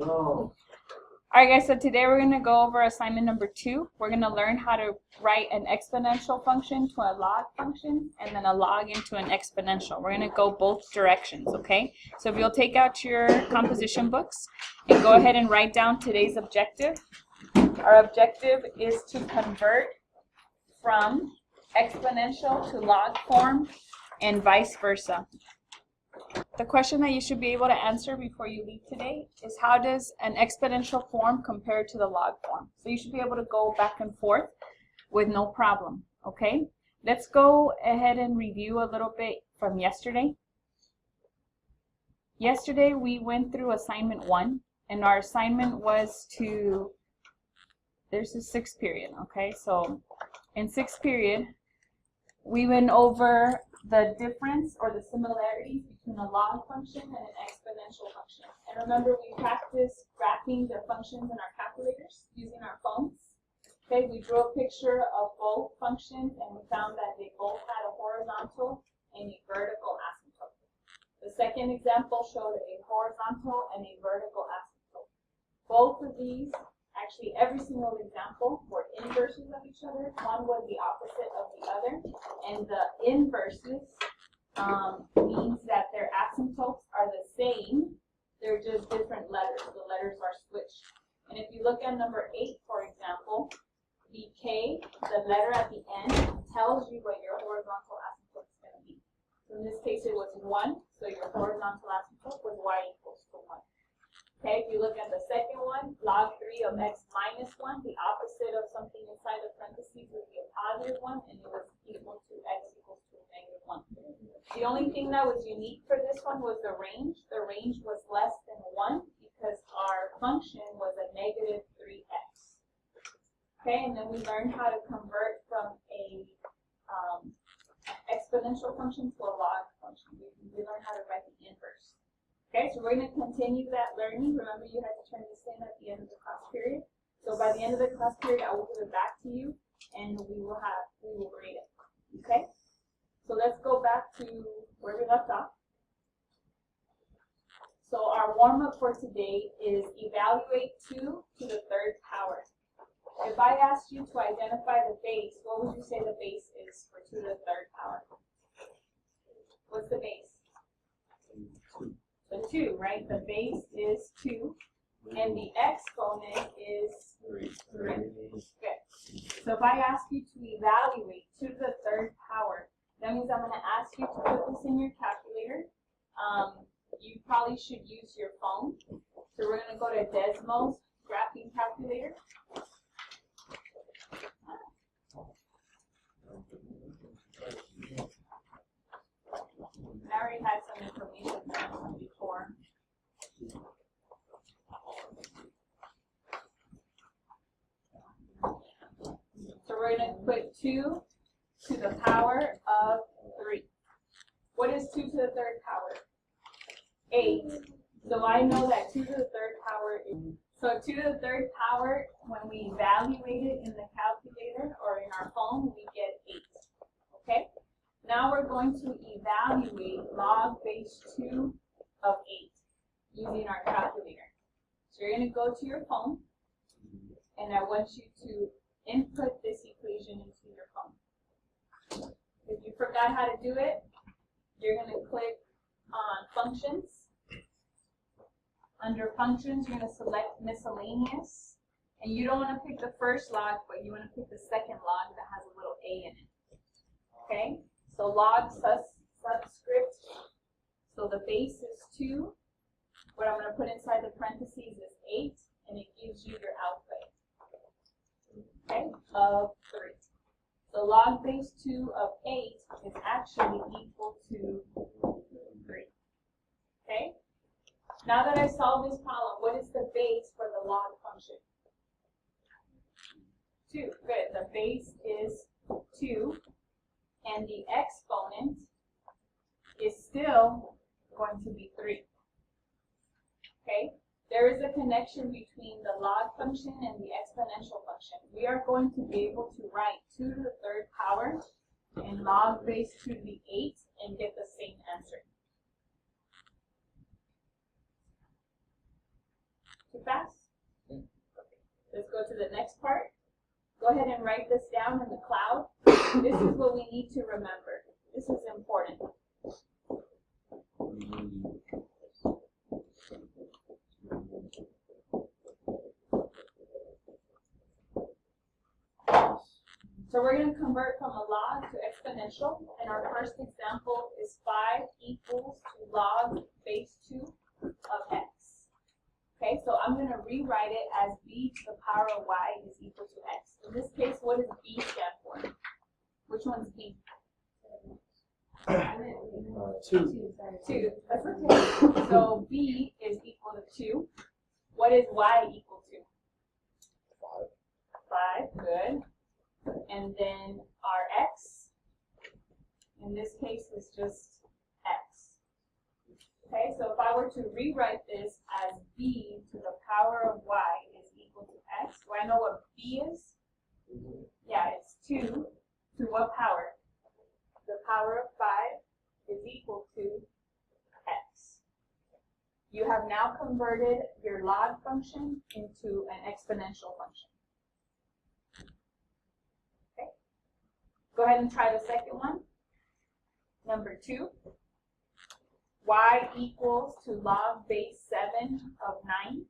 Alright guys, so today we're going to go over assignment number 2. We're going to learn how to write an exponential function to a log function and then a log into an exponential. We're going to go both directions, okay? So if you'll take out your composition books and go ahead and write down today's objective. Our objective is to convert from exponential to log form and vice versa. The question that you should be able to answer before you leave today is, how does an exponential form compare to the log form? So you should be able to go back and forth with no problem, okay? Let's go ahead and review a little bit from yesterday. Yesterday we went through assignment 1, and our assignment was to, there's a 6th period, okay? So in 6th period, we went over the difference or the similarities between a log function and an exponential function. And remember, we practiced graphing the functions in our calculators using our phones. Okay, we drew a picture of both functions and we found that they both had a horizontal and a vertical asymptote. The second example showed a horizontal and a vertical asymptote. Both of these, actually every single example, were inverses of each other. One was the opposite of the other, and the inverses means that their asymptotes are the same, they're just different letters. The letters are switched. And if you look at number 8, for example, the K, the letter at the end, tells you what your horizontal asymptote is going to be. So in this case it was 1, so your horizontal asymptote was y equals to 1. Okay, if you look at the second one, log 3 of x minus 1, the opposite of something inside the parentheses would be a positive 1, and it was equal to x equals to negative 1. The only thing that was unique for this one was the range. The range was less than 1 because our function was a negative 3x. Okay, and then we learned how to convert from a exponential function to a log function. We learned how to write the inverse. Okay, so we're going to continue that learning. Remember, you had to turn this in at the end of the class period. So by the end of the class period, I will give it back to you, and we will grade it. Okay, so let's go back to where we left off. So our warm-up for today is evaluate 2 to the 3rd power. If I asked you to identify the base, what would you say the base is for 2 to the 3rd power? What's the base? The 2, right? The base is 2, and the exponent is 3. Good. So if I ask you to evaluate 2 to the 3rd power, that means I'm going to ask you to put this in your calculator. You probably should use your phone. So we're going to go to Desmo's graphing calculator. I already had some information there before. So we're going to put 2 to the power of 3. What is 2 to the 3rd power? 8. So I know that 2 to the 3rd power is, so 2 to the 3rd power, when we evaluate it in the calculator or in our phone, we get 8. Okay? Now we're going to evaluate log base 2 of 8 using our calculator. So you're going to go to your phone, and I want you to input this equation into your phone. If you forgot how to do it, you're going to click on functions. Under functions, you're going to select miscellaneous, and you don't want to pick the first log, but you want to pick the second log that has a little a in it. Okay? So log subscript, so the base is 2. What I'm going to put inside the parentheses is 8, and it gives you your output, okay, of 3. So log base 2 of 8 is actually equal to 3. Okay? Now that I solved this problem, what is the base for the log function? 2. Good. The base is 2. And the exponent is still going to be 3. Okay? There is a connection between the log function and the exponential function. We are going to be able to write 2 to the 3rd power and log base 2 to the 8 and get the same answer. Too fast? Let's go to the next part. Go ahead and write this down in the cloud. This is what we need to remember. This is important. So we're going to convert from a log to exponential, and our first example is 5 equals to log base 2 of x. Okay, so I'm going to rewrite it as b to the power of y is equal to x. In this case, what does b stand for? Which one's b? 2. That's okay. So b is equal to 2. What is y equal to? 5. Good. And then our x, in this case, is just x. Okay, so if I were to rewrite this as b to the power of y is equal to x, do I know what b is? Yeah, it's 2 to what power? The power of 5 is equal to x. You have now converted your log function into an exponential function. Go ahead and try the second one. Number 2. Y equals to log base 7 of 9.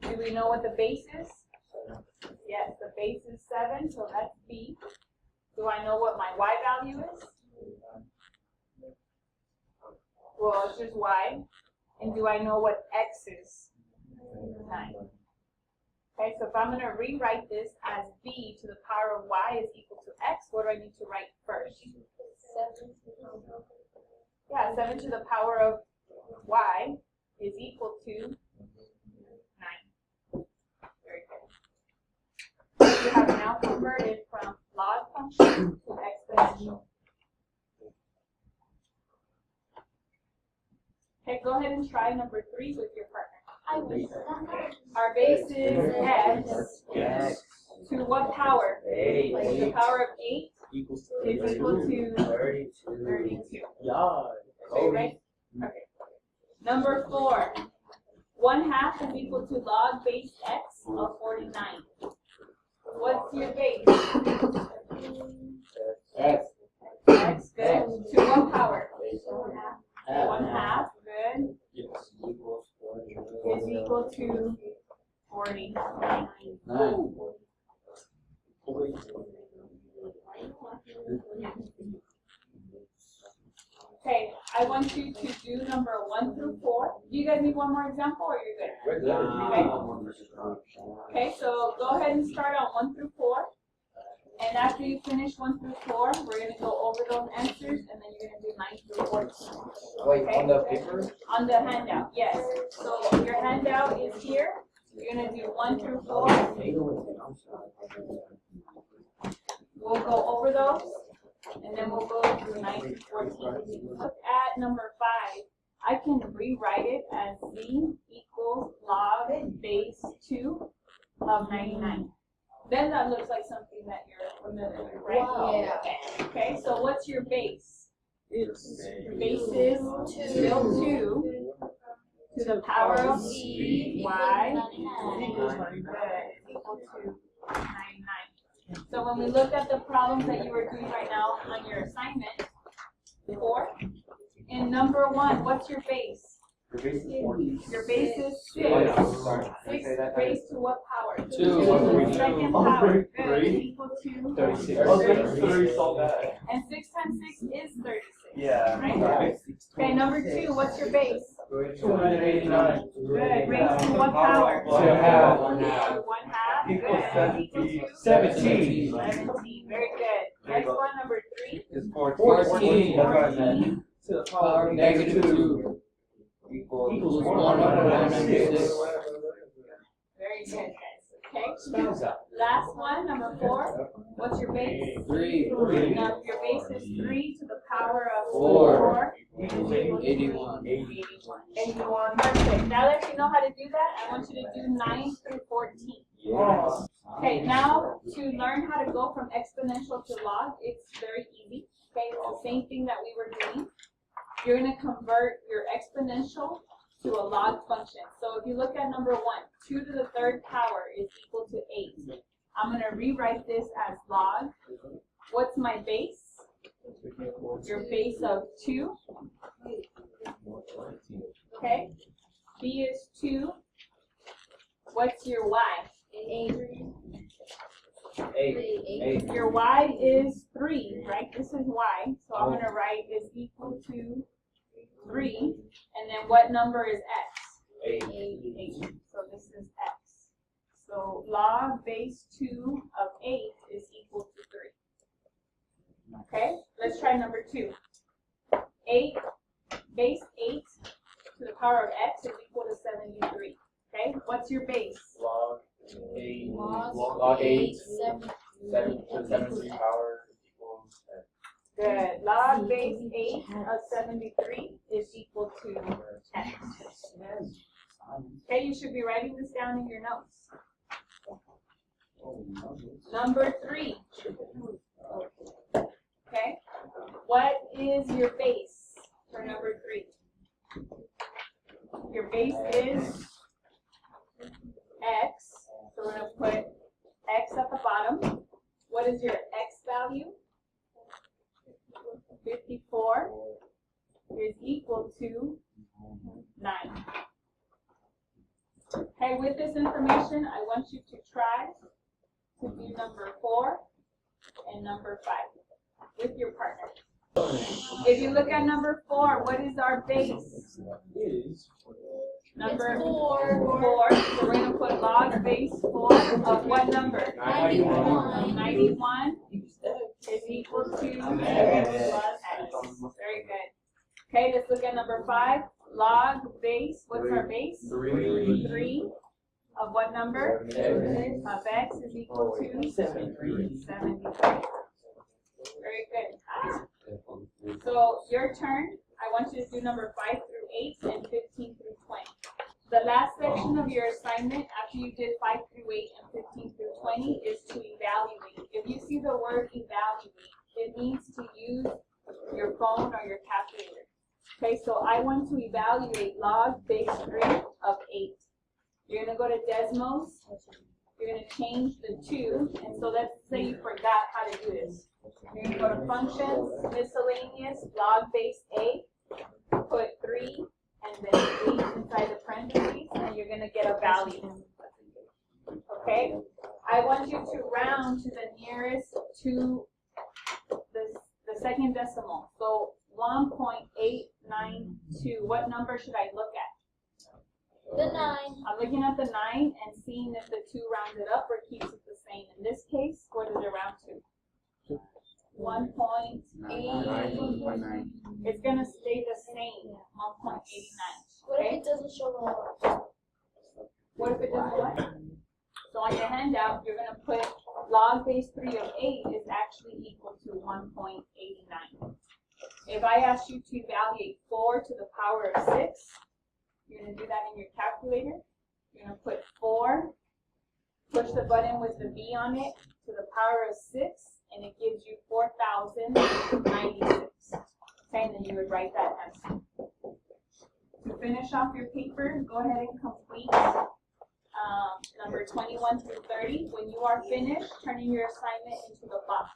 Do we know what the base is? Yes, the base is 7, so that's b. Do I know what my y value is? Well, it's just y. And do I know what x is? 9. Okay, so if I'm going to rewrite this as b to the power of y is equal to x, what do I need to write first? 7. Yeah, 7 to the power of y is equal to 9. Very good. So you have now converted from log function to exponential. Okay, go ahead and try number 3 with your partner. Our base is x to what power? Like the power of 8 is equal to 32. Okay, right? Okay. Number 4. 1/2 is equal to log base x of 49. What's your base? X. X, good. To what power? 1/2, good. Is equal to 49. Okay, I want you to do number 1 through 4. Do you guys need one more example or you're good? We're good. Okay, so go ahead and start on 1 through 4. And after you finish 1 through 4, we're going to go over those answers and then you're going to do 9 through 14. Wait, okay? on the paper? On the handout, yes. So your handout is here. You're going to do 1 through 4. We'll go over those and then we'll go through 9 through 14. Look at number 5. I can rewrite it as z equals log base 2 of 99. Then that looks like something that you're familiar with, right? Wow. Yeah. Okay, so what's your base? Your base is still 2 to the power of e y equal to 99. So when we look at the problems that you were doing right now on your assignment, 4, in number 1, what's your base? Your base is 6. 6 raised to what power? 2. Second power. Good. Equal to 36. And 6 times 6 is 36. Yeah. Right? Okay, number 2, what's your base? 289. Good. Raised to what power? 1/2. 1/2. Good. Equal to 17. 17. Very good. Next one, number 3. Is 14. 14. To the power of -2. Equals 196. Very good, guys. Okay. Last one, number 4. What's your base? 3. Now, your base is 3 to the power of 4. 4. 81. 81. Perfect. Now that you know how to do that, I want you to do 9 through 14. Yes. Okay, now to learn how to go from exponential to log, it's very easy. Okay, it's the same thing that we were doing. you're going to convert your exponential to a log function. So if you look at number 1, 2 to the third power is equal to 8. I'm going to rewrite this as log. What's my base? Your base of 2. Okay. B is 2. What's your y? 8. Your y is 3, right? This is y. So I'm going to write is equal to 3. And then what number is x? 8. So this is x. So log base 2 of 8 is equal to 3. Okay, let's try number 2. 8, base 8 to the power of x is equal to 73. Okay, what's your base? Log 8. Log 8. 73 power equals x. Good. Log base 8 of 73 is equal to x. Okay, you should be writing this down in your notes. Number 3. Okay, what is your base for number 3? Your base is x, so we're going to put x at the bottom. What is your x value? 54 is equal to 9. Okay, with this information, I want you to try to do number 4 and number 5 with your partner. If you look at number 4, what is our base? Number 4. So we're going to put log base 4 of what number? 91. 91 is equal to plus x. Very good. Okay, let's look at number 5. Log base, what's our base? 3 of what number? Of x is equal to 73. Very good. So your turn. I want you to do number 5 through 8 and 15 through 20. The last section of your assignment after you did 5 through 8 and 15 through 20 is to evaluate. If you see the word evaluate, it means to use your phone or your calculator. Okay, so I want to evaluate log base 3 of 8. You're going to go to Desmos. You're going to change the 2. And so let's say you forgot how to do this. You're going to go to Functions, Miscellaneous, log base A, put 3, and then 8 inside the parentheses, and you're going to get a value. Okay? I want you to round to the nearest to the second decimal. So 1.892. What number should I look at? The 9. I'm looking at the 9 and seeing if the 2 rounded up or keeps it the same. In this case, what does it round to? 1.8. It's going to stay the same, 1.89. What if Okay? it doesn't show the What if it doesn't what? So on your handout, you're going to put log base 3 of 8 is actually equal to 1.89. If I ask you to evaluate 4 to the power of 6, you're going to do that in your calculator. You're going to put 4, push the button with the V on it to the power of 6, and it gives you 4,096. Okay, and then you would write that answer. To finish off your paper, go ahead and complete number 21 through 30. When you are finished, turn in your assignment into the box.